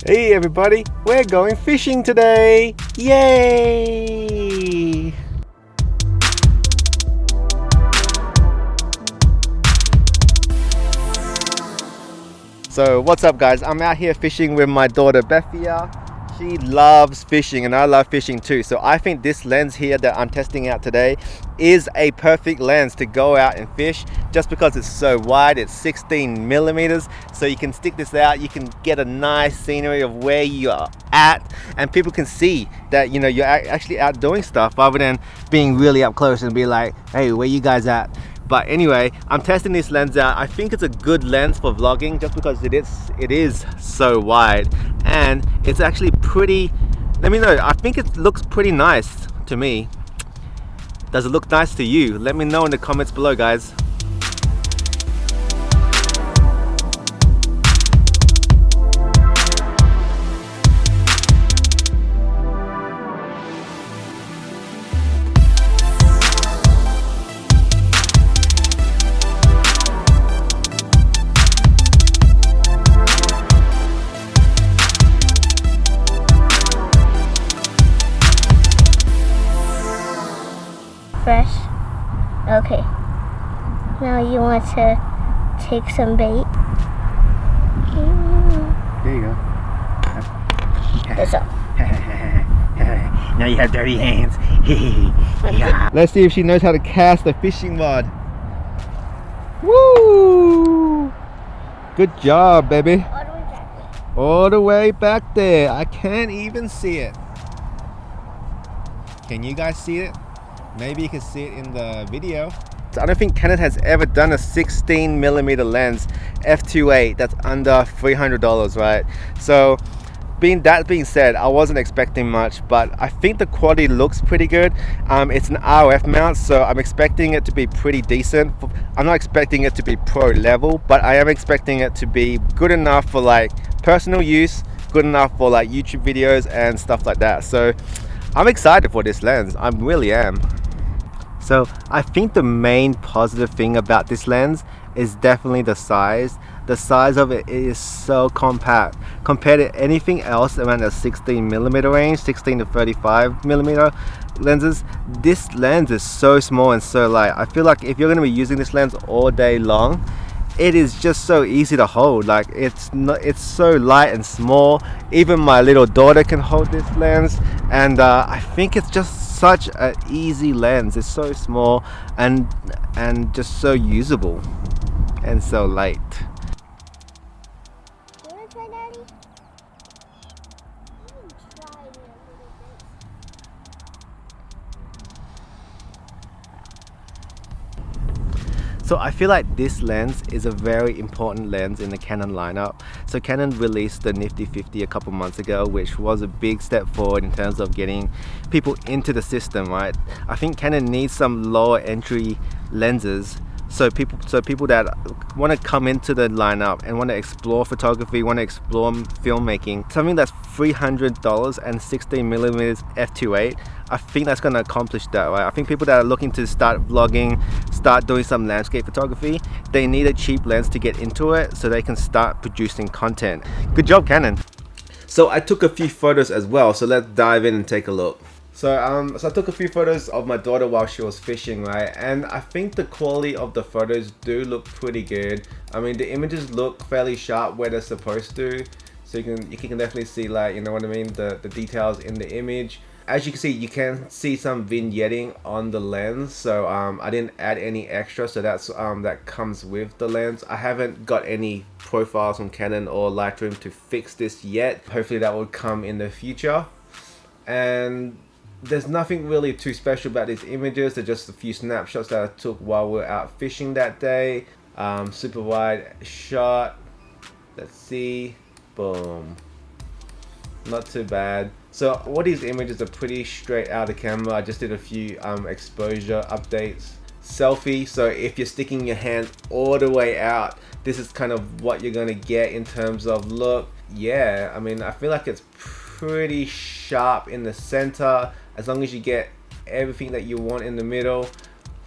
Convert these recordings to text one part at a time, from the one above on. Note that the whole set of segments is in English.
Hey everybody, we're going fishing today! Yay! So what's up guys, I'm out here fishing with my daughter Bethia. She loves fishing and I love fishing too. So I think this lens here that I'm testing out today is a perfect lens to go out and fish just because it's so wide. It's 16 millimeters. So you can stick this out, you can get a nice scenery of where you are at and people can see that, you know, you're actually out doing stuff rather than being really up close and be like, hey, where you guys at? But anyway, I'm testing this lens out. I think it's a good lens for vlogging just because it is so wide and it's actually pretty, let me know, I think it looks pretty nice to me. Does it look nice to you? Let me know in the comments below guys. Fresh. Okay. Now you want to take some bait. There you go. That's all. Now you have dirty hands. Yeah. Let's see if she knows how to cast a fishing rod. Woo! Good job, baby. All the way back. All the way back there. I can't even see it. Can you guys see it? Maybe you can see it in the video. I don't think Canon has ever done a 16 millimeter lens F2.8 that's under $300, right? So that being said, I wasn't expecting much, but I think the quality looks pretty good. It's an RF mount, so I'm expecting it to be pretty decent. I'm not expecting it to be pro level, but I am expecting it to be good enough for like personal use, good enough for like YouTube videos and stuff like that. So I'm excited for this lens, I really am. So I think the main positive thing about this lens is definitely the size. The size of it is so compact compared to anything else around the 16 millimeter range, 16 to 35 millimeter lenses. This lens is so small and so light. I feel like if you're going to be using this lens all day long, it is just so easy to hold. Like it's so light and small. Even my little daughter can hold this lens, and I think it's just such an easy lens. It's so small and just so usable and so light. You want to try, Daddy? You can try it a little bit. So I feel like this lens is a very important lens in the Canon lineup. So Canon released the Nifty 50 a couple months ago, which was a big step forward in terms of getting people into the system, right? I think Canon needs some lower entry lenses so people that want to come into the lineup and want to explore photography, want to explore filmmaking, something that's $300 and 16 millimeters f2.8, I think that's going to accomplish that, right? I think people that are looking to start vlogging, start doing some landscape photography, they need a cheap lens to get into it so they can start producing content. Good job, Canon. So I took a few photos as well, so let's dive in and take a look. So I took a few photos of my daughter while she was fishing, right? And I think the quality of the photos do look pretty good. I mean, the images look fairly sharp where they're supposed to. So you can definitely see, like, you know what I mean, the details in the image. As you can see some vignetting on the lens. So I didn't add any extra, so that's that comes with the lens. I haven't got any profiles from Canon or Lightroom to fix this yet. Hopefully that will come in the future. And there's nothing really too special about these images. They're just a few snapshots that I took while we were out fishing that day. Super wide shot. Let's see. Boom. Not too bad. So all these images are pretty straight out of camera. I just did a few exposure updates. Selfie, so if you're sticking your hand all the way out, this is kind of what you're gonna get in terms of look. Yeah, I mean, I feel like it's pretty sharp in the center as long as you get everything that you want in the middle.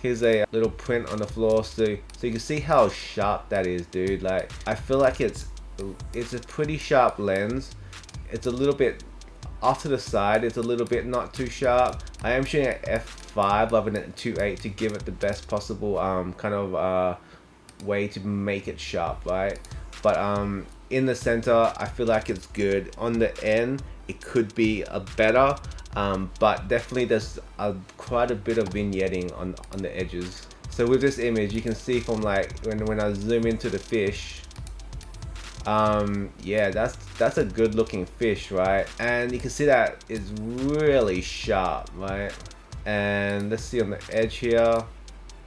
Here's a little print on the floor, so you can see how sharp that is, dude. Like, I feel like it's a pretty sharp lens. it's a little bit off to the side. It's a little bit not too sharp. I am shooting at f5 rather than 2.8 to give it the best possible kind of way to make it sharp, right? But in the center, I feel like it's good. On the end, it could be a better, but definitely there's quite a bit of vignetting on the edges. So with this image, you can see from like when I zoom into the fish, yeah, that's a good looking fish, right? And you can see that it's really sharp, right? And let's see on the edge here,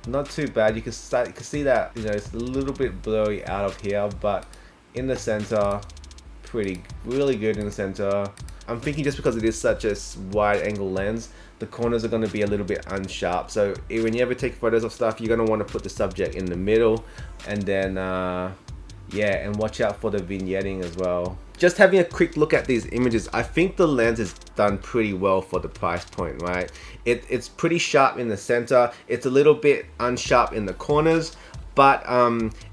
not too bad. You can see that, you know, it's a little bit blurry out of here, but in the center, really good in the center. I'm thinking just because it is such a wide angle lens, the corners are going to be a little bit unsharp. So when you ever take photos of stuff, you're going to want to put the subject in the middle, and then yeah, and watch out for the vignetting as well. Just having a quick look at these images, I think the lens is done pretty well for the price point, right? It's pretty sharp in the center. It's a little bit unsharp in the corners, but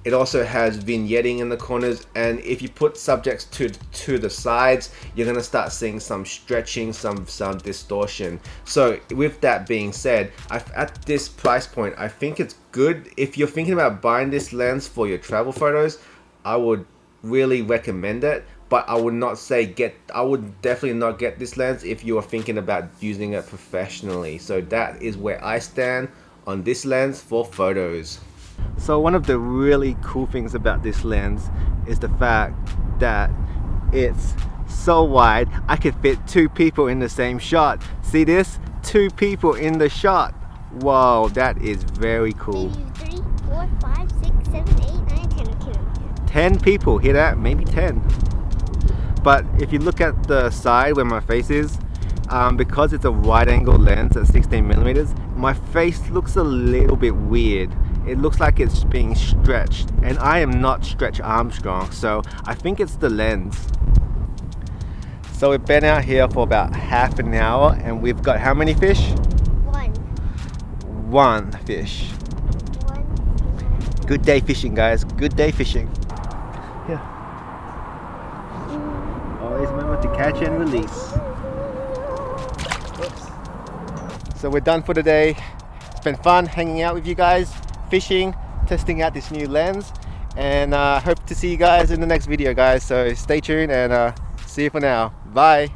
it also has vignetting in the corners. And if you put subjects to the sides, you're gonna start seeing some stretching, some distortion. So with that being said, at this price point, I think it's good. If you're thinking about buying this lens for your travel photos, I would really recommend it, but I would not say I would definitely not get this lens if you are thinking about using it professionally. So that is where I stand on this lens for photos. So one of the really cool things about this lens is the fact that it's so wide, I could fit 2 people in the same shot. See this? 2 people in the shot. Whoa, that is very cool. 3, 4, 5, 6, 7, 8, 9, 10. 10 people, hear that? Maybe 10. But if you look at the side where my face is, because it's a wide angle lens at 16mm, my face looks a little bit weird. It looks like it's being stretched, and I am not Stretch Armstrong, so I think it's the lens. So we've been out here for about half an hour, and we've got how many fish? 1 fish. 1. Good day fishing, guys. Good day fishing. Yeah. Always remember to catch and release. Oops. So we're done for the day. It's been fun hanging out with you guys, fishing, testing out this new lens, and hope to see you guys in the next video, guys. So stay tuned and see you for now. Bye.